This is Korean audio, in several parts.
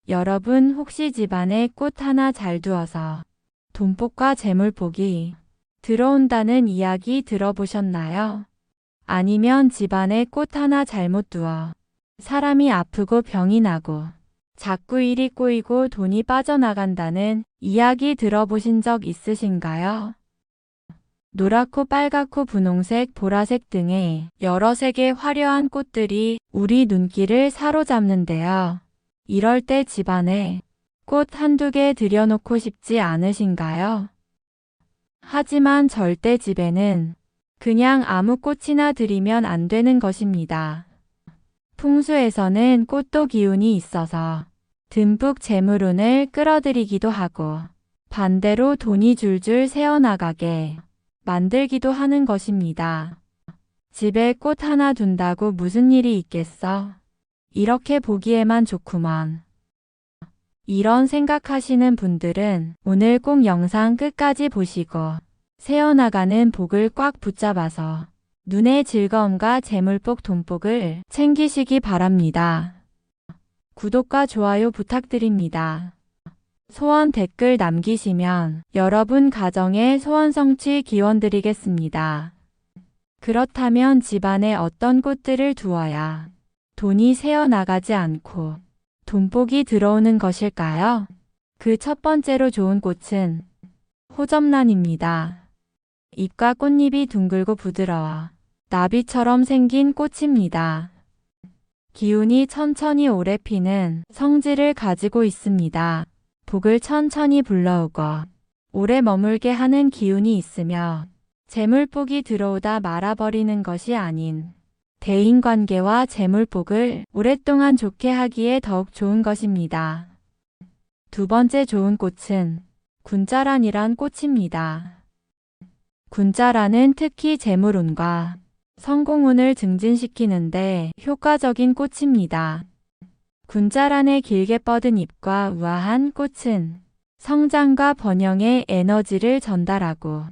여러분 혹시 집안에 꽃 하나 잘 두어서 돈복과 재물복이 들어온다는 이야기 들어보셨나요? 아니면 집안에 꽃 하나 잘못 두어 사람이 아프고 병이 나고 자꾸 일이 꼬이고 돈이 빠져나간다는 이야기 들어보신 적 있으신가요? 노랗고 빨갛고 분홍색, 보라색 등의 여러 색의 화려한 꽃들이 우리 눈길을 사로잡는데요. 이럴 때 집안에 꽃 한두 개 들여놓고 싶지 않으신가요? 하지만 절대 집에는 그냥 아무 꽃이나 들이면 안 되는 것입니다. 풍수에서는 꽃도 기운이 있어서 듬뿍 재물운을 끌어들이기도 하고 반대로 돈이 줄줄 새어나가게 만들기도 하는 것입니다. 집에 꽃 하나 둔다고 무슨 일이 있겠어? 이렇게 보기에만 좋구먼. 이런 생각하시는 분들은 오늘 꼭 영상 끝까지 보시고 새어나가는 복을 꽉 붙잡아서 눈의 즐거움과 재물복 돈복을 챙기시기 바랍니다. 구독과 좋아요 부탁드립니다. 소원 댓글 남기시면 여러분 가정의 소원 성취 기원드리겠습니다. 그렇다면 집안에 어떤 꽃들을 두어야 돈이 새어나가지 않고 돈복이 들어오는 것일까요? 그 첫 번째로 좋은 꽃은 호접란입니다. 잎과 꽃잎이 둥글고 부드러워 나비처럼 생긴 꽃입니다. 기운이 천천히 오래 피는 성질을 가지고 있습니다. 복을 천천히 불러오고 오래 머물게 하는 기운이 있으며 재물복이 들어오다 말아버리는 것이 아닌 대인관계와 재물복을 오랫동안 좋게 하기에 더욱 좋은 것입니다. 두 번째 좋은 꽃은 군자란이란 꽃입니다. 군자란은 특히 재물운과 성공운을 증진시키는데 효과적인 꽃입니다. 군자란의 길게 뻗은 잎과 우아한 꽃은 성장과 번영의 에너지를 전달하고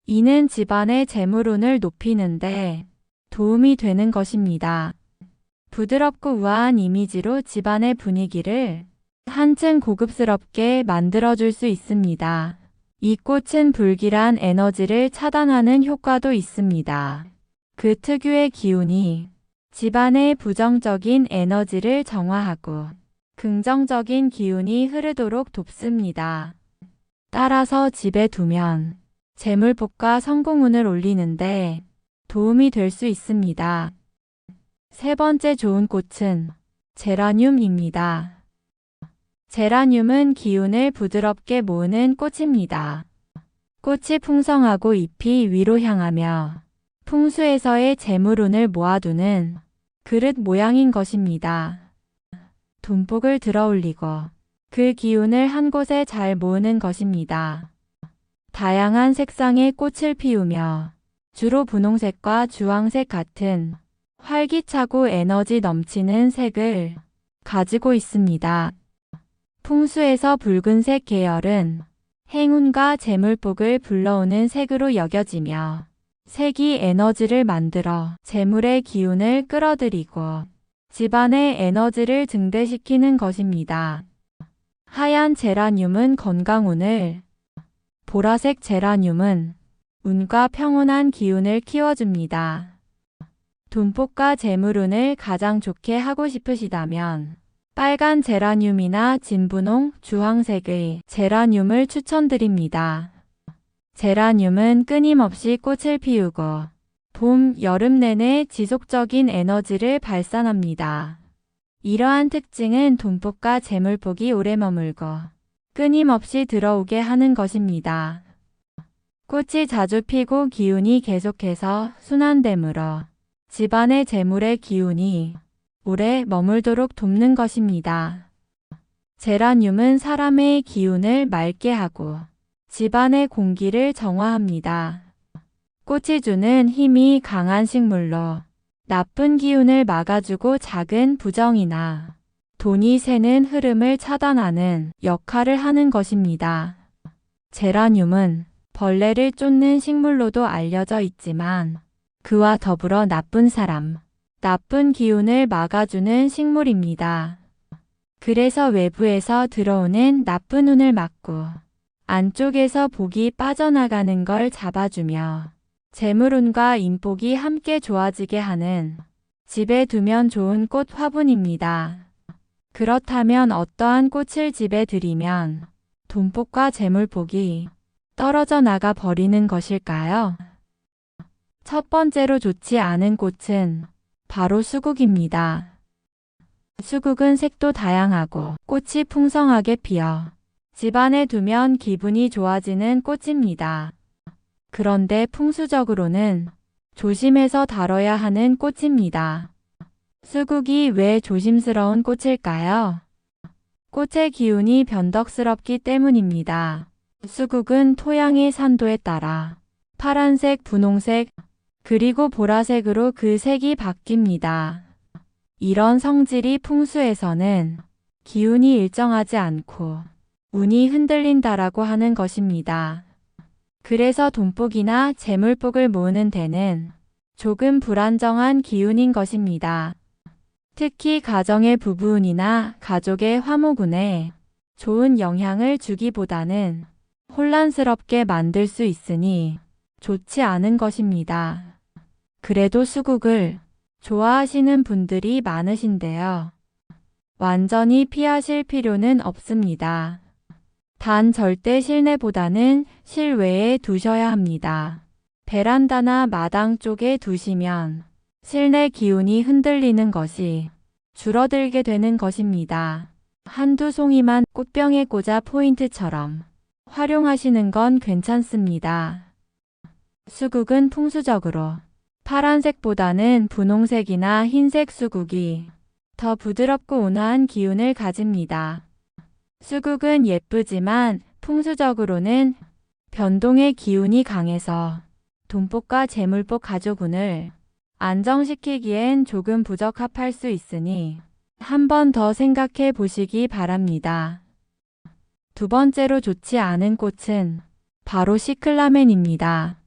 이는 집안의 재물운을 높이는데 도움이 되는 것입니다. 부드럽고 우아한 이미지로 집안의 분위기를 한층 고급스럽게 만들어줄 수 있습니다. 이 꽃은 불길한 에너지를 차단하는 효과도 있습니다. 그 특유의 기운이 집안의 부정적인 에너지를 정화하고 긍정적인 기운이 흐르도록 돕습니다. 따라서 집에 두면 재물복과 성공운을 올리는데 도움이 될 수 있습니다. 세 번째 좋은 꽃은 제라늄입니다. 제라늄은 기운을 부드럽게 모으는 꽃입니다. 꽃이 풍성하고 잎이 위로 향하며 풍수에서의 재물운을 모아두는 그릇 모양인 것입니다. 돈복을 들어올리고 그 기운을 한 곳에 잘 모으는 것입니다. 다양한 색상의 꽃을 피우며 주로 분홍색과 주황색 같은 활기차고 에너지 넘치는 색을 가지고 있습니다. 풍수에서 붉은색 계열은 행운과 재물복을 불러오는 색으로 여겨지며 색이 에너지를 만들어 재물의 기운을 끌어들이고 집안의 에너지를 증대시키는 것입니다. 하얀 제라늄은 건강운을, 보라색 제라늄은 운과 평온한 기운을 키워줍니다. 돈복과 재물운을 가장 좋게 하고 싶으시다면 빨간 제라늄이나 진분홍, 주황색의 제라늄을 추천드립니다. 제라늄은 끊임없이 꽃을 피우고 봄, 여름 내내 지속적인 에너지를 발산합니다. 이러한 특징은 돈복과 재물복이 오래 머물고 끊임없이 들어오게 하는 것입니다. 꽃이 자주 피고 기운이 계속해서 순환되므로 집안의 재물의 기운이 오래 머물도록 돕는 것입니다. 제라늄은 사람의 기운을 맑게 하고 집안의 공기를 정화합니다. 꽃이 주는 힘이 강한 식물로 나쁜 기운을 막아주고 작은 부정이나 돈이 새는 흐름을 차단하는 역할을 하는 것입니다. 제라늄은 벌레를 쫓는 식물로도 알려져 있지만 그와 더불어 나쁜 사람, 나쁜 기운을 막아주는 식물입니다. 그래서 외부에서 들어오는 나쁜 운을 막고 안쪽에서 복이 빠져나가는 걸 잡아주며 재물운과 인복이 함께 좋아지게 하는 집에 두면 좋은 꽃 화분입니다. 그렇다면 어떠한 꽃을 집에 들이면 돈복과 재물복이 떨어져 나가 버리는 것일까요? 첫 번째로 좋지 않은 꽃은 바로 수국입니다. 수국은 색도 다양하고 꽃이 풍성하게 피어 집안에 두면 기분이 좋아지는 꽃입니다. 그런데 풍수적으로는 조심해서 다뤄야 하는 꽃입니다. 수국이 왜 조심스러운 꽃일까요? 꽃의 기운이 변덕스럽기 때문입니다. 수국은 토양의 산도에 따라 파란색, 분홍색, 그리고 보라색으로 그 색이 바뀝니다. 이런 성질이 풍수에서는 기운이 일정하지 않고 운이 흔들린다라고 하는 것입니다. 그래서 돈복이나 재물복을 모으는 데는 조금 불안정한 기운인 것입니다. 특히 가정의 부부운이나 가족의 화목운에 좋은 영향을 주기보다는 혼란스럽게 만들 수 있으니 좋지 않은 것입니다. 그래도 수국을 좋아하시는 분들이 많으신데요. 완전히 피하실 필요는 없습니다. 단 절대 실내보다는 실외에 두셔야 합니다. 베란다나 마당 쪽에 두시면 실내 기운이 흔들리는 것이 줄어들게 되는 것입니다. 한두 송이만 꽃병에 꽂아 포인트처럼 활용하시는 건 괜찮습니다. 수국은 풍수적으로 파란색보다는 분홍색이나 흰색 수국이 더 부드럽고 온화한 기운을 가집니다. 수국은 예쁘지만 풍수적으로는 변동의 기운이 강해서 돈복과 재물복 가족운을 안정시키기엔 조금 부적합할 수 있으니 한 번 더 생각해 보시기 바랍니다. 두 번째로 좋지 않은 꽃은 바로 시클라멘입니다.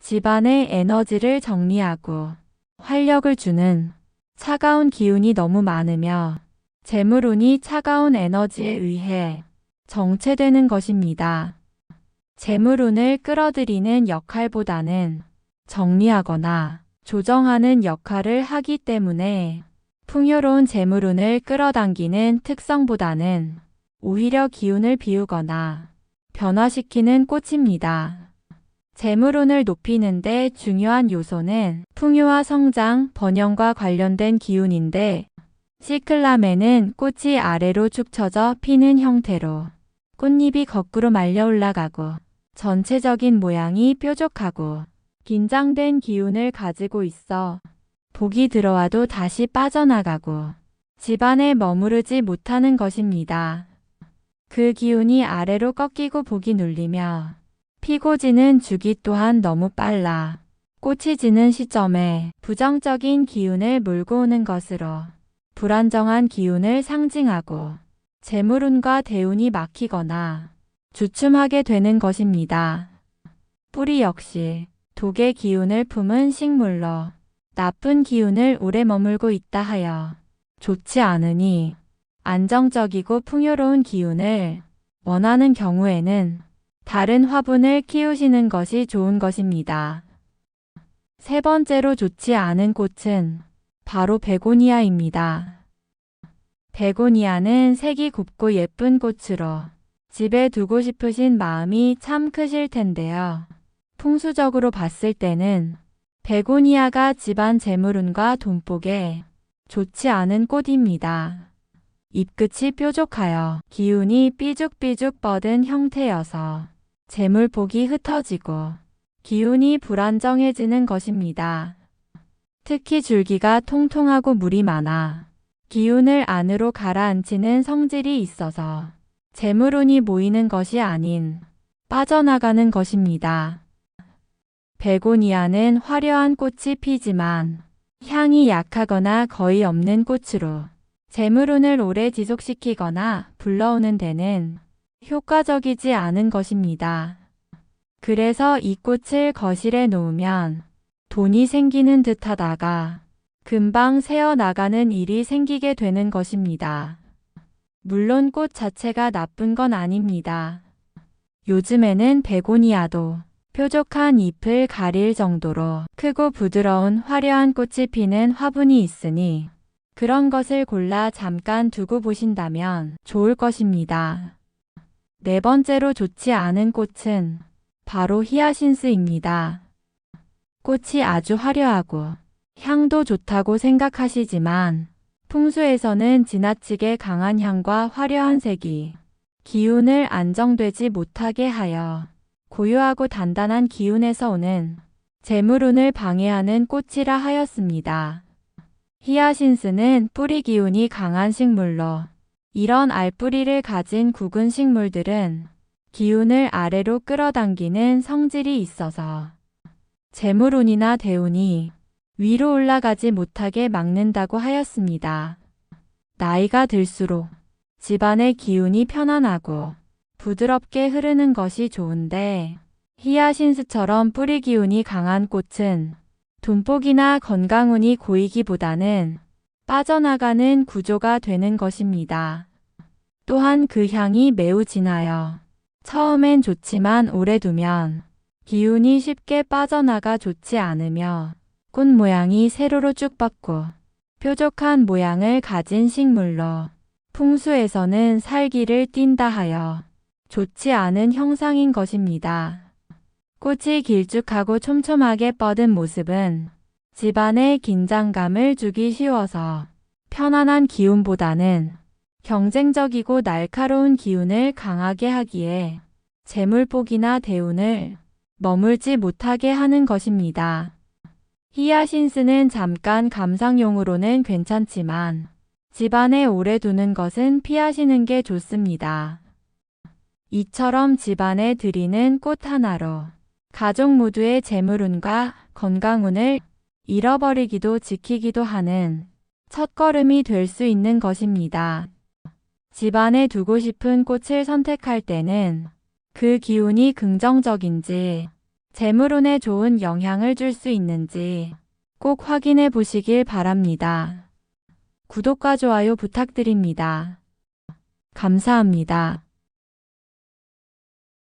집안의 에너지를 정리하고 활력을 주는 차가운 기운이 너무 많으며 재물운이 차가운 에너지에 의해 정체되는 것입니다. 재물운을 끌어들이는 역할보다는 정리하거나 조정하는 역할을 하기 때문에 풍요로운 재물운을 끌어당기는 특성보다는 오히려 기운을 비우거나 변화시키는 꽃입니다. 재물운을 높이는 데 중요한 요소는 풍요와 성장, 번영과 관련된 기운인데 시클라멘은 꽃이 아래로 축 처져 피는 형태로 꽃잎이 거꾸로 말려 올라가고 전체적인 모양이 뾰족하고 긴장된 기운을 가지고 있어 복이 들어와도 다시 빠져나가고 집안에 머무르지 못하는 것입니다. 그 기운이 아래로 꺾이고 복이 눌리며 피고 지는 주기 또한 너무 빨라 꽃이 지는 시점에 부정적인 기운을 몰고 오는 것으로 불안정한 기운을 상징하고 재물운과 대운이 막히거나 주춤하게 되는 것입니다. 뿌리 역시 독의 기운을 품은 식물로 나쁜 기운을 오래 머물고 있다 하여 좋지 않으니 안정적이고 풍요로운 기운을 원하는 경우에는 다른 화분을 키우시는 것이 좋은 것입니다. 세 번째로 좋지 않은 꽃은 바로 베고니아입니다. 베고니아는 색이 곱고 예쁜 꽃으로 집에 두고 싶으신 마음이 참 크실 텐데요. 풍수적으로 봤을 때는 베고니아가 집안 재물운과 돈복에 좋지 않은 꽃입니다. 잎끝이 뾰족하여 기운이 삐죽삐죽 뻗은 형태여서 재물복이 흩어지고 기운이 불안정해지는 것입니다. 특히 줄기가 통통하고 물이 많아 기운을 안으로 가라앉히는 성질이 있어서 재물운이 모이는 것이 아닌 빠져나가는 것입니다. 베고니아는 화려한 꽃이 피지만 향이 약하거나 거의 없는 꽃으로 재물운을 오래 지속시키거나 불러오는 데는 효과적이지 않은 것입니다. 그래서 이 꽃을 거실에 놓으면 돈이 생기는 듯 하다가 금방 새어나가는 일이 생기게 되는 것입니다. 물론 꽃 자체가 나쁜 건 아닙니다. 요즘에는 베고니아도 뾰족한 잎을 가릴 정도로 크고 부드러운 화려한 꽃이 피는 화분이 있으니 그런 것을 골라 잠깐 두고 보신다면 좋을 것입니다. 네 번째로 좋지 않은 꽃은 바로 히아신스입니다. 꽃이 아주 화려하고 향도 좋다고 생각하시지만 풍수에서는 지나치게 강한 향과 화려한 색이 기운을 안정되지 못하게 하여 고요하고 단단한 기운에서 오는 재물운을 방해하는 꽃이라 하였습니다. 히아신스는 뿌리 기운이 강한 식물로 이런 알뿌리를 가진 굵은 식물들은 기운을 아래로 끌어당기는 성질이 있어서 재물운이나 대운이 위로 올라가지 못하게 막는다고 하였습니다. 나이가 들수록 집안의 기운이 편안하고 부드럽게 흐르는 것이 좋은데 히아신스처럼 뿌리 기운이 강한 꽃은 돈복이나 건강운이 고이기보다는 빠져나가는 구조가 되는 것입니다. 또한 그 향이 매우 진하여 처음엔 좋지만 오래 두면 기운이 쉽게 빠져나가 좋지 않으며 꽃 모양이 세로로 쭉 뻗고 뾰족한 모양을 가진 식물로 풍수에서는 살기를 띈다 하여 좋지 않은 형상인 것입니다. 꽃이 길쭉하고 촘촘하게 뻗은 모습은 집안에 긴장감을 주기 쉬워서 편안한 기운보다는 경쟁적이고 날카로운 기운을 강하게 하기에 재물복이나 대운을 머물지 못하게 하는 것입니다. 히아신스는 잠깐 감상용으로는 괜찮지만 집안에 오래 두는 것은 피하시는 게 좋습니다. 이처럼 집안에 들이는 꽃 하나로 가족 모두의 재물운과 건강운을 잃어버리기도 지키기도 하는 첫걸음이 될 수 있는 것입니다. 집안에 두고 싶은 꽃을 선택할 때는 그 기운이 긍정적인지 재물운에 좋은 영향을 줄 수 있는지 꼭 확인해 보시길 바랍니다. 구독과 좋아요 부탁드립니다. 감사합니다.